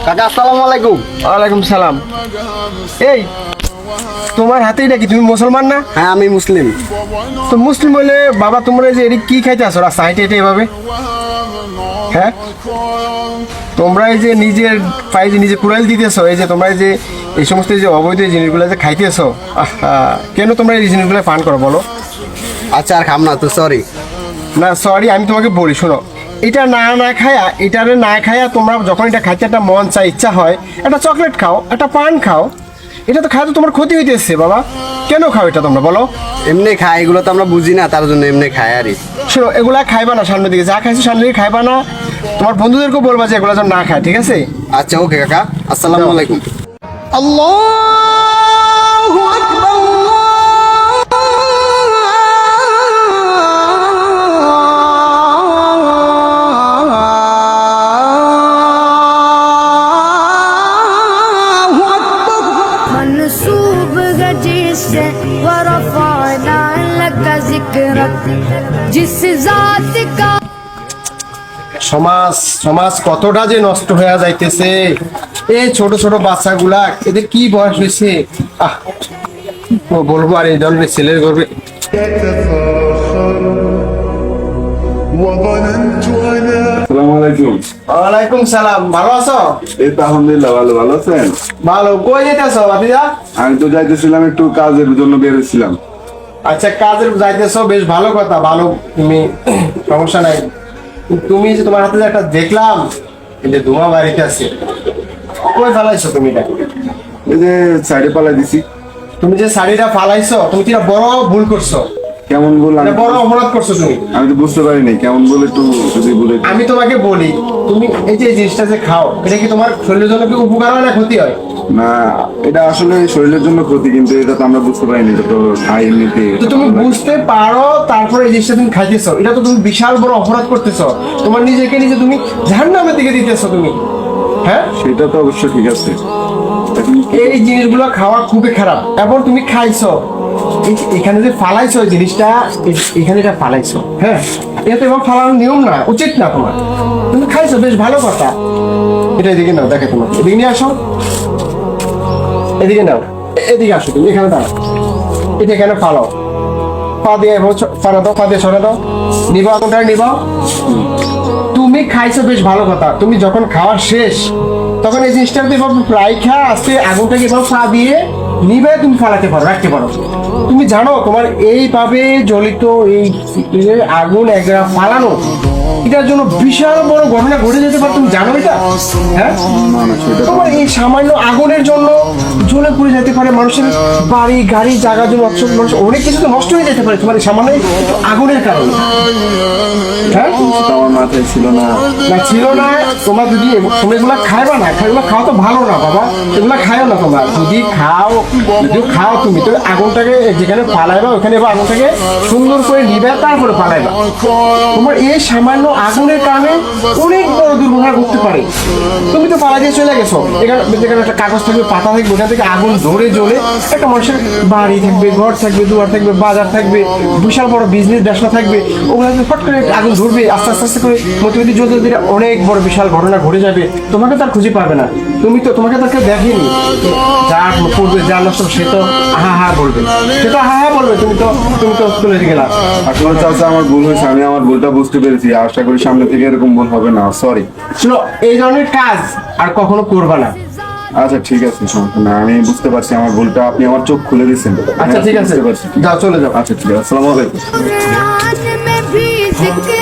কাকা আসসালামু আলাইকুম। ওয়ালাইকুম সালাম। এই তোমার হাতে এটা কি, তুমি মুসলমান না? হ্যাঁ আমি মুসলিম। তো মুসলিম বলে বাবা তোমরা যে এটি কি খাইতে আসো রাস্তা হাইটে হেঁটে এভাবে? হ্যাঁ, তোমরা এই যে নিজের পায়ে যে নিজে কুড়াল দিতেছো, এই যে তোমরা এই যে এই সমস্ত যে অবৈধ জিনিসগুলো যে খাইতেছো, কেন তোমরা এই জিনিসগুলো পান করো বলো? আচ্ছা আর খাম না তো, সরি। না সরি, আমি তোমাকে বলি শোনো, এটা না খায়া, এটারে না খায়া তোমরা যখন এটা খাইতে একটা মন চাই, ইচ্ছা হয়, একটা চকলেট খাও, একটা পান খাও, এটা তো খায় তো তোমার ক্ষতি হইতেছে বাবা। কেন খাও এটা তোমরা বলো? এমনি খাই, এগুলো তো আমরা বুঝি না, তার জন্য এমনি খাই আরই। শোনো, এগুলা খাইবা না, সামনের দিকে যা খাইছো সামনের দিকে খাইবা না, তোমার বন্ধুদেরকেও বলবা যে এগুলা যেন না খায়, ঠিক আছে? আচ্ছা ওকে কাকা, আসসালামু আলাইকুম। আল্লাহু আকবার। منسوب जिससे ورفعنا لك ذكرك जिस जात का সমাজ কতটা যে নষ্ট হয়ে যাইতেছে। এই ছোট ছোট বাচ্চাগুলা, এদের কি বয়স হয়েছে, বলবো আর এই ধরনের ছেলের গর্বে। ওয়ালাইকুম সালাম, ভালো আছো? এই তো আলহামদুলিল্লাহ ভালো। ভালো আছেন? ভালো। কই যেতেছো ভাতিজা? আমি তো যাইতেছিলাম একটু কাজের জন্য বেরোছিলাম। আচ্ছা, কাজে যাইতেছো, বেশ ভালো কথা, ভালো, তুমি সমস্যা নাই। তুমি যে তোমার হাতে যে একটা দেখলাম, এই যে ধোঁয়া বাড়িতে আছে, কই ফালাইছো তুমি এটা? এই যে সাইডে পালাই দিছি। তুমি যে শাড়িটা ফালাইছো, তুমি কি এটা বড় ভুল করছো, কেমন বললাম? এটা বড় অপরাধ করছো তুমি। আমি তো বুঝতে পারিনি কেমন বলে, একটু যদি বলে। আমি তোমাকে বলি, তুমি এই যে জিনিসটা যে খাও, এটা কি তোমার শরীরের জন্য কি উপকার হয় না ক্ষতি হয়? না, এটা আসলে শরীরের জন্য ক্ষতি, কিন্তু এটা তো আমরা বুঝতে পারিনি, এটা তো খাই এমনিতে। তো তুমি বুঝতে পারো, তারপরে এই জিনিসটা তুমি খাইতেছো, এটা তো তুমি বিশাল বড় অপরাধ করতেছো। তোমার নিজেকে নিজে তুমি জাহান্নামের দিকে দিতেছো তুমি। হ্যাঁ, সেটা তো অবশ্য ঠিক আছে। এই জিনিসগুলো খাওয়া খুবই খারাপ। এবং তুমি খাইছো, এখানে যে ফালাইছো এই জিনিসটা, এখানে এটা ফালাইছো, হ্যাঁ, এটা তো এবার ফালানোর নিয়ম না, উচিত না তোমার। তুমি খাইছো, বেশ ভালো কথা। এটা এদিকে নাও, দেখে তোমার এদিকে নিয়ে আসো, এদিকে নাও, এদিকে আসো, তুমি এখানে দাও, এটা এখানে ফালাও, পা দিয়ে ফালা দাও, পা দিয়ে সরে দাও, নিবাও, কোনটায় নিবাও। তুমি খাইছো, বেশ ভালো কথা। তুমি যখন খাওয়া শেষ, তখন এই জিনিসটা প্রায় খা আসতে আগুনটাকে এবার পা দিয়ে নিবে, তুমি ফালাতে পারো, রাখতে পারো। তুমি জানো তোমার এইভাবে জ্বলিত এই আগুন একরা ফালানো, এটার জন্য বিশাল বড় ঘটনা ঘটে যেতে পারে, তুমি জানো এটা? হ্যাঁ, তোমার এই সামান্য আগুনের জন্য জ্বলে পুড়ে যেতে পারে মানুষের বাড়ি গাড়ি জায়গা জন্য, অনেক কিছু তো নষ্ট হয়ে যেতে পারে তোমার এই সামান্য আগুনের কারণে। হ্যাঁ, আমার মাথায় ছিল না। না ছিল না, তোমরা যদি তুমি এগুলা খাইবা না, এগুলা খাওয়া তো ভালো না বাবা, এগুলা খাও না। তোমরা যদি খাও তুমি তো আগুনটাকে যেখানে ফালাইবা, ওখানে আগুনটাকে সুন্দর করে নিবে, তারপরে ফালাইবা। তোমার এই সামান্য আগুনের কারণে অনেক বড় দুর্ঘটনা ঘটতে পারে। তুমি তো পালা দিয়ে চলে গেছো, যেখানে একটা কাগজ থাকবে, পাতা থাকবে, ওখান থেকে আগুন ধরে জ্বলে একটা মানুষের বাড়ি থাকবে, ঘর থাকবে, দুয়ার থাকবে, বাজার থাকবে, বিশাল বড় বিজনেস ব্যবসা থাকবে, ওগুলো ফট করে আগুন ধরবে, আস্তে আস্তে আস্তে করে মোটামুটি জ্বলতে ধীরে অনেক বড় বিশাল ঘটনা ঘটে যাবে। তোমাকে তার খুঁজে পাবে না, তোমাকে তাকে দেখেনি। যা করবে, যা নষ্ট, সে তো হা বলবে, তুমি তো চলে গেলা। আসলে চাচা আমার ভুল হয়েছে, আমি আমার ভুলটা বুঝতে পেরেছি। আশা করি সামনে থেকে এরকম ভুল হবে না। সরি। শুনো, এই ধরনের কাজ আর কখনো করবা না। আচ্ছা ঠিক আছে, সমস্যা না, আমি বুঝতে পারছি আমার ভুলটা। আপনি আমার চোখ খুলে দিচ্ছেন। আচ্ছা ঠিক আছে, যাও, চলে যাও। আচ্ছা ঠিক আছে, আসসালামু আলাইকুম। कुरान में भी जिक्र